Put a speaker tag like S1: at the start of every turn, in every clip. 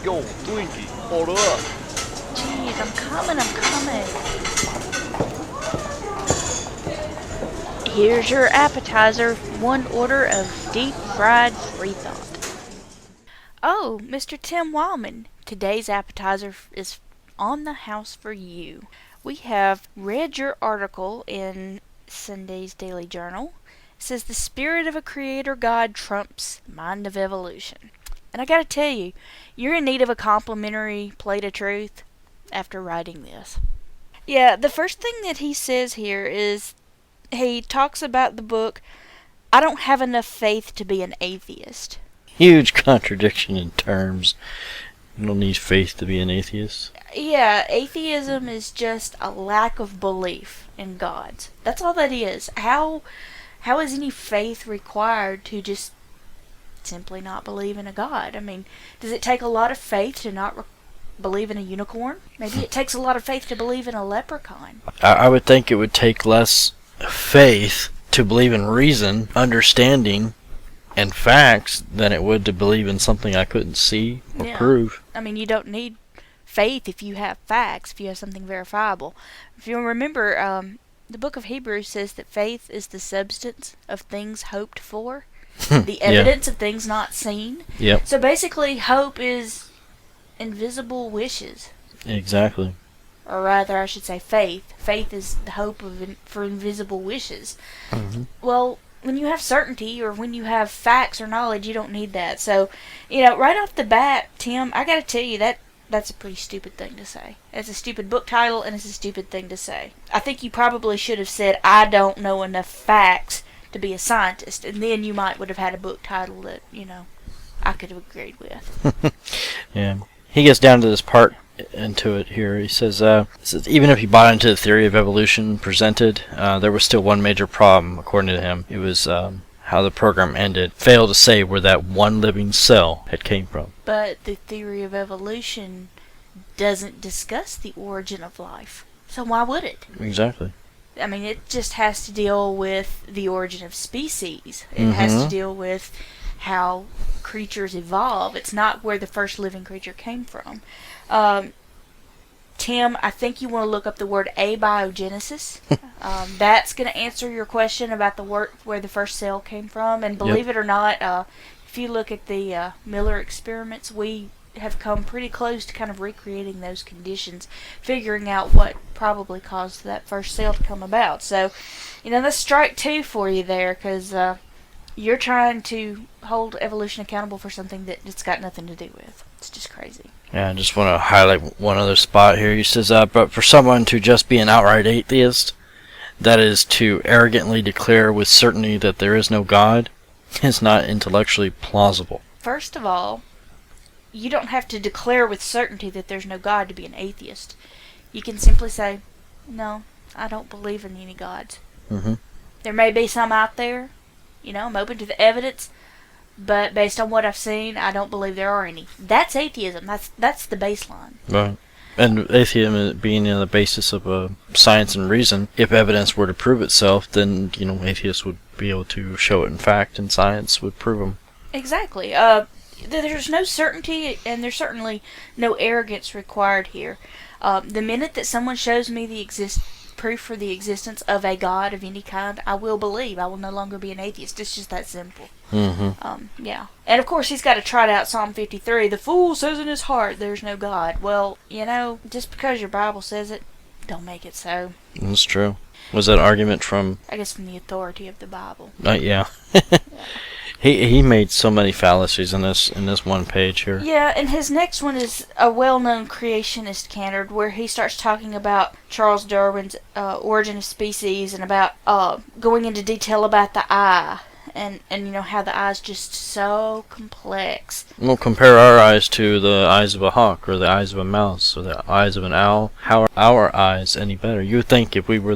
S1: Yo, Twinkie, hold up.
S2: Jeez, I'm coming. Here's your appetizer, one order of deep fried free thought. Oh, Mr. Tim Wildmon, today's appetizer is on the house for you. We have read your article in Sunday's Daily Journal. It says the spirit of a creator God trumps mind of evolution. And I gotta tell you, you're in need of a complimentary plate of truth after writing this. Yeah, the first thing that he says here is he talks about the book, I don't have enough faith to be an atheist.
S3: Huge contradiction in terms. You don't need faith to be an atheist.
S2: Yeah, atheism is just a lack of belief in God. That's all that is. How is any faith required to just simply not believe in a God? I mean, does it take a lot of faith to not believe in a unicorn? Maybe it takes a lot of faith to believe in a leprechaun.
S3: I would think it would take less faith to believe in reason, understanding, and facts than it would to believe in something I couldn't see or prove.
S2: I mean, you don't need faith if you have facts, if you have something verifiable. If you remember, the book of Hebrews says that faith is the substance of things hoped for, the evidence of things not seen.
S3: Yep.
S2: So basically, hope is invisible wishes.
S3: Exactly.
S2: Or rather, I should say faith. Faith is the hope for invisible wishes.
S3: Mm-hmm.
S2: Well, when you have certainty or when you have facts or knowledge, you don't need that. So, right off the bat, Tim, I gotta tell you, that's a pretty stupid thing to say. It's a stupid book title, and it's a stupid thing to say. I think you probably should have said, I don't know enough facts to be a scientist, and then you would have had a book title that, I could have agreed with.
S3: Yeah. He gets down to this part into it here. He says, even if you bought into the theory of evolution presented, there was still one major problem, according to him. It was how the program ended. Failed to say where that one living cell had came from.
S2: But the theory of evolution doesn't discuss the origin of life. So why would it?
S3: Exactly.
S2: I mean, it just has to deal with the origin of species. It has to deal with how creatures evolve. It's not where the first living creature came from. Tim, I think you want to look up the word abiogenesis. That's going to answer your question about where the first cell came from. And believe it or not, if you look at the Miller experiments, we have come pretty close to kind of recreating those conditions, figuring out what probably caused that first cell to come about. So, that's strike two for you there, because you're trying to hold evolution accountable for something that it's got nothing to do with. It's just crazy.
S3: Yeah, I just want to highlight one other spot here. He says, but for someone to just be an outright atheist, that is to arrogantly declare with certainty that there is no God, is not intellectually plausible.
S2: First of all, you don't have to declare with certainty that there's no God to be an atheist. You can simply say, no, I don't believe in any gods.
S3: Mm-hmm.
S2: There may be some out there. I'm open to the evidence, but based on what I've seen, I don't believe there are any. That's atheism. That's the baseline.
S3: Right. And atheism being the basis of science and reason, if evidence were to prove itself, then, atheists would be able to show it in fact, and science would prove them.
S2: Exactly. There's no certainty, and there's certainly no arrogance required here. The minute that someone shows me the proof for the existence of a God of any kind, I will believe. I will no longer be an atheist. It's just that simple.
S3: Mm-hmm.
S2: Yeah. And of course, he's got to trot out Psalm 53. The fool says in his heart, there's no God. Well, just because your Bible says it, don't make it so.
S3: That's true. Was that argument from...
S2: I guess from the authority of the Bible.
S3: Yeah. He made so many fallacies in this one page here.
S2: Yeah, and his next one is a well-known creationist canard, where he starts talking about Charles Darwin's Origin of Species, and about going into detail about the eye, and how the eye is just so complex.
S3: We'll compare our eyes to the eyes of a hawk, or the eyes of a mouse, or the eyes of an owl. How are our eyes any better? You would think if we were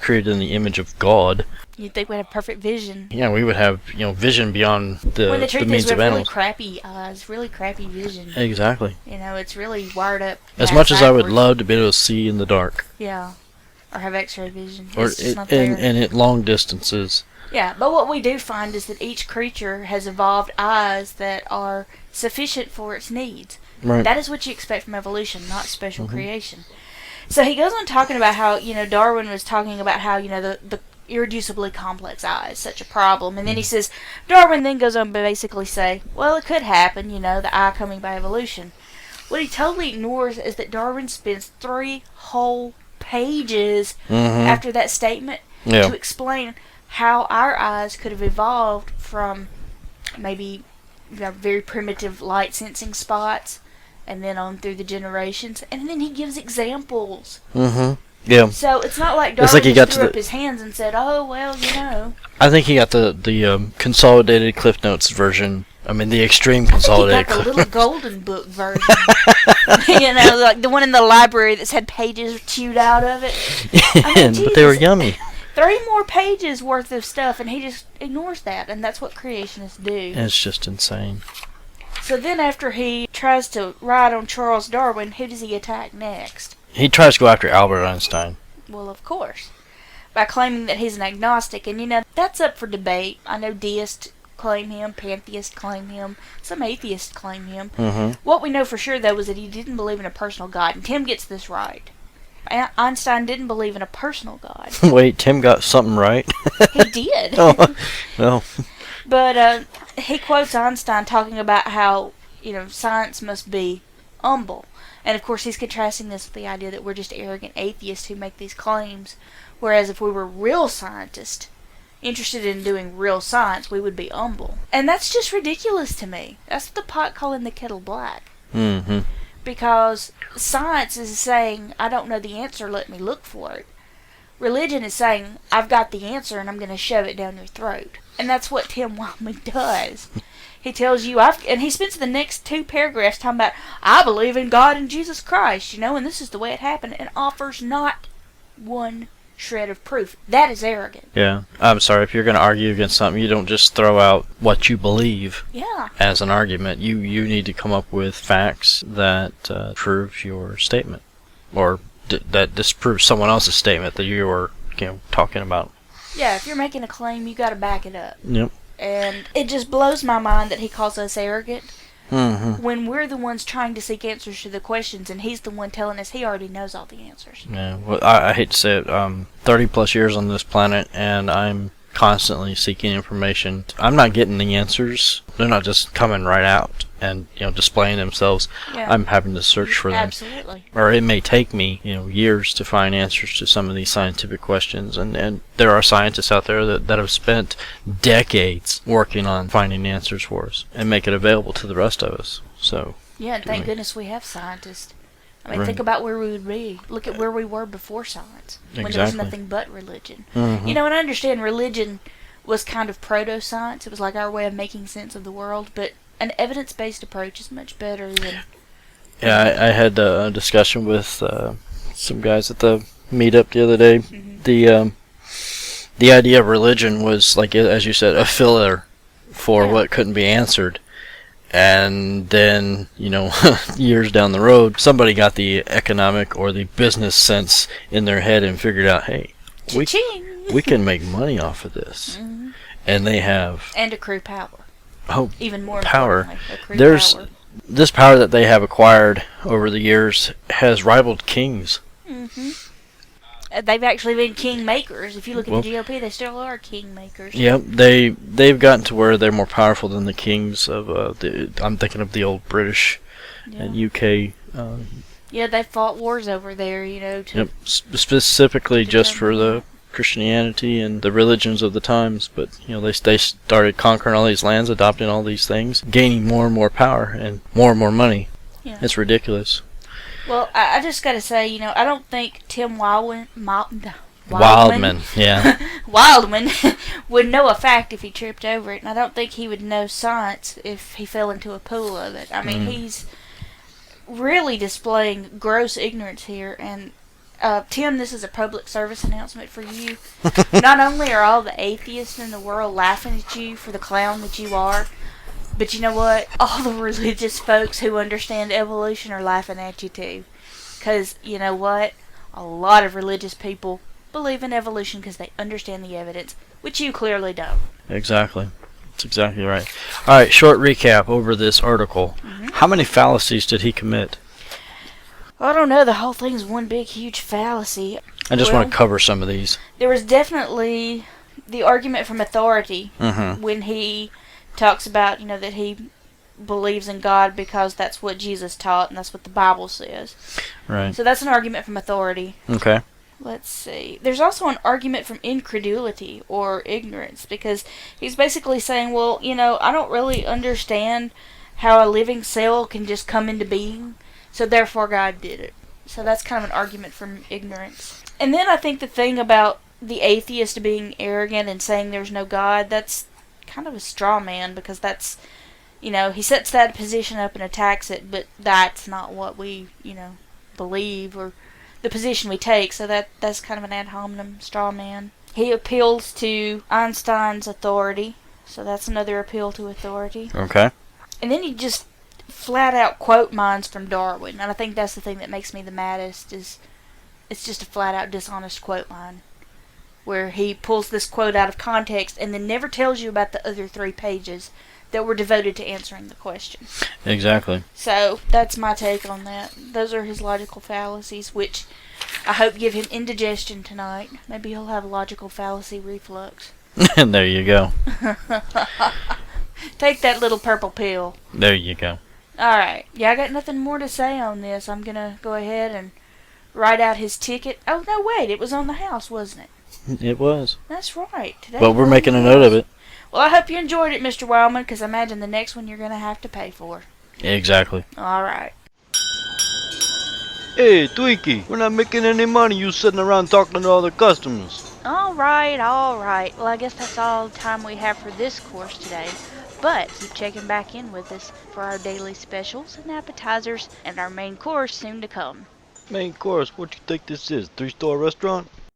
S3: created in the image of God,
S2: you'd think we'd have perfect vision.
S3: Yeah, we would have, vision beyond the
S2: When the truth
S3: means
S2: is, we
S3: of
S2: have
S3: animals.
S2: really crappy eyes, really crappy vision.
S3: Exactly.
S2: It's really wired up.
S3: As much as I would
S2: backwards.
S3: love to be able to see in the dark.
S2: Yeah. Or have X-ray vision.
S3: Or
S2: It's just not there.
S3: and at long distances.
S2: Yeah, but what we do find is that each creature has evolved eyes that are sufficient for its needs.
S3: Right.
S2: That is what you expect from evolution, not special creation. So he goes on talking about how, Darwin was talking about how, the irreducibly complex eye is such a problem. And then he says, Darwin then goes on to basically say, well, it could happen, the eye coming by evolution. What he totally ignores is that Darwin spends 3 whole pages after that statement to explain how our eyes could have evolved from maybe very primitive light sensing spots and then on through the generations, and then he gives examples.
S3: Yeah.
S2: So it's not like Darwin just threw up his hands and said, "Oh well,
S3: I think he got the consolidated Cliff Notes version. I mean, the extreme consolidated.
S2: I think he got the little golden book version. Like the one in the library that's had pages chewed out of it.
S3: But they were yummy.
S2: 3 more pages worth of stuff, and he just ignores that, and that's what creationists do.
S3: It's just insane.
S2: So then after he tries to ride on Charles Darwin, who does he attack next?
S3: He tries to go after Albert Einstein.
S2: Well, of course. By claiming that he's an agnostic, and that's up for debate. I know deists claim him, pantheists claim him, some atheists claim him. What we know for sure, though, is that he didn't believe in a personal God, and Tim gets this right. Einstein didn't believe in a personal God.
S3: Wait, Tim got something right?
S2: He did.
S3: Oh, no.
S2: But he quotes Einstein talking about how, science must be humble. And of course he's contrasting this with the idea that we're just arrogant atheists who make these claims. Whereas if we were real scientists, interested in doing real science, we would be humble. And that's just ridiculous to me. That's the pot calling the kettle black. Because science is saying, I don't know the answer, let me look for it. Religion is saying, I've got the answer and I'm going to shove it down your throat. And that's what Tim Wildmon does. He tells you, and he spends the next 2 paragraphs talking about, I believe in God and Jesus Christ, and this is the way it happened, and offers not one shred of proof. That is arrogant.
S3: Yeah. I'm sorry, if you're going to argue against something, you don't just throw out what you believe as an argument. You need to come up with facts that prove your statement, or that disproves someone else's statement that you're talking about.
S2: Yeah, if you're making a claim, you got to back it up.
S3: Yep.
S2: And it just blows my mind that he calls us arrogant when we're the ones trying to seek answers to the questions, and he's the one telling us he already knows all the answers.
S3: Yeah, well, I hate to say it, 30 plus years on this planet, and I'm constantly seeking information. I'm not getting the answers. They're not just coming right out and displaying themselves.
S2: Yeah.
S3: I'm having to search for them.
S2: Absolutely.
S3: Or it may take me years to find answers to some of these scientific questions, and there are scientists out there that have spent decades working on finding answers for us and make it available to the rest of us. So
S2: yeah, and thank goodness we have scientists. I mean, think about where we would be. Look at where we were before science, when there was nothing but religion. And I understand religion was kind of proto-science. It was like our way of making sense of the world, but an evidence-based approach is much better than...
S3: Yeah, I had a discussion with some guys at the meetup the other day. The idea of religion was, like, as you said, a filler for what couldn't be answered. And then, years down the road, somebody got the economic or the business sense in their head and figured out, hey, we can make money off of this. And they have...
S2: And accrue power.
S3: Oh,
S2: even more
S3: power.
S2: There's power.
S3: This power that they have acquired over the years has rivaled kings.
S2: They've actually been king makers. If you look at the GOP, they still are king makers.
S3: Yep, they've gotten to where they're more powerful than the kings of I'm thinking of the old British and UK.
S2: Yeah, they fought wars over there,
S3: specifically just for the Christianity and the religions of the times. But they started conquering all these lands, adopting all these things, gaining more and more power and more money. Yeah. It's ridiculous.
S2: Well, I just got to say, I don't think Tim Wildmon would know a fact if he tripped over it, and I don't think he would know science if he fell into a pool of it. I mean, he's really displaying gross ignorance here, and Tim, this is a public service announcement for you. Not only are all the atheists in the world laughing at you for the clown that you are, but you know what? All the religious folks who understand evolution are laughing at you too. Because, you know what? A lot of religious people believe in evolution because they understand the evidence, which you clearly don't.
S3: Exactly. That's exactly right. All right, short recap over this article. How many fallacies did he commit?
S2: I don't know. The whole thing's one big, huge fallacy.
S3: I just
S2: Well,
S3: want to cover some of these.
S2: There was definitely the argument from authority
S3: Mm-hmm.
S2: when he talks about, that he believes in God because that's what Jesus taught and that's what the Bible says.
S3: Right.
S2: So that's an argument from authority.
S3: Okay.
S2: Let's see. There's also an argument from incredulity or ignorance because he's basically saying, well, I don't really understand how a living cell can just come into being, so therefore God did it. So that's kind of an argument from ignorance. And then I think the thing about the atheist being arrogant and saying there's no God, that's kind of a straw man because that's, he sets that position up and attacks it, but that's not what we, believe or the position we take, so that's kind of an ad hominem straw man. He appeals to Einstein's authority, so that's another appeal to authority.
S3: Okay.
S2: And then he just flat out quote mines from Darwin, and I think that's the thing that makes me the maddest is it's just a flat out dishonest quote mine where he pulls this quote out of context and then never tells you about the other 3 pages that were devoted to answering the question.
S3: Exactly.
S2: So that's my take on that. Those are his logical fallacies, which I hope give him indigestion tonight. Maybe he'll have logical fallacy reflux.
S3: And there you go.
S2: Take that little purple pill.
S3: There you go.
S2: Alright. Yeah, I got nothing more to say on this. I'm going to go ahead and write out his ticket. Oh, no, wait. It was on the house, wasn't it?
S3: It was.
S2: That's right. Today
S3: But we're making a note of it.
S2: Well, I hope you enjoyed it, Mr. Wildman, because I imagine the next one you're going to have to pay for.
S3: Exactly.
S2: Alright.
S1: Hey, Twinkie, we're not making any money. You sitting around talking to all the customers.
S2: Alright. Well, I guess that's all the time we have for this course today. But keep checking back in with us for our daily specials and appetizers and our main course soon to come.
S1: Main course, what you think this is? 3-star restaurant?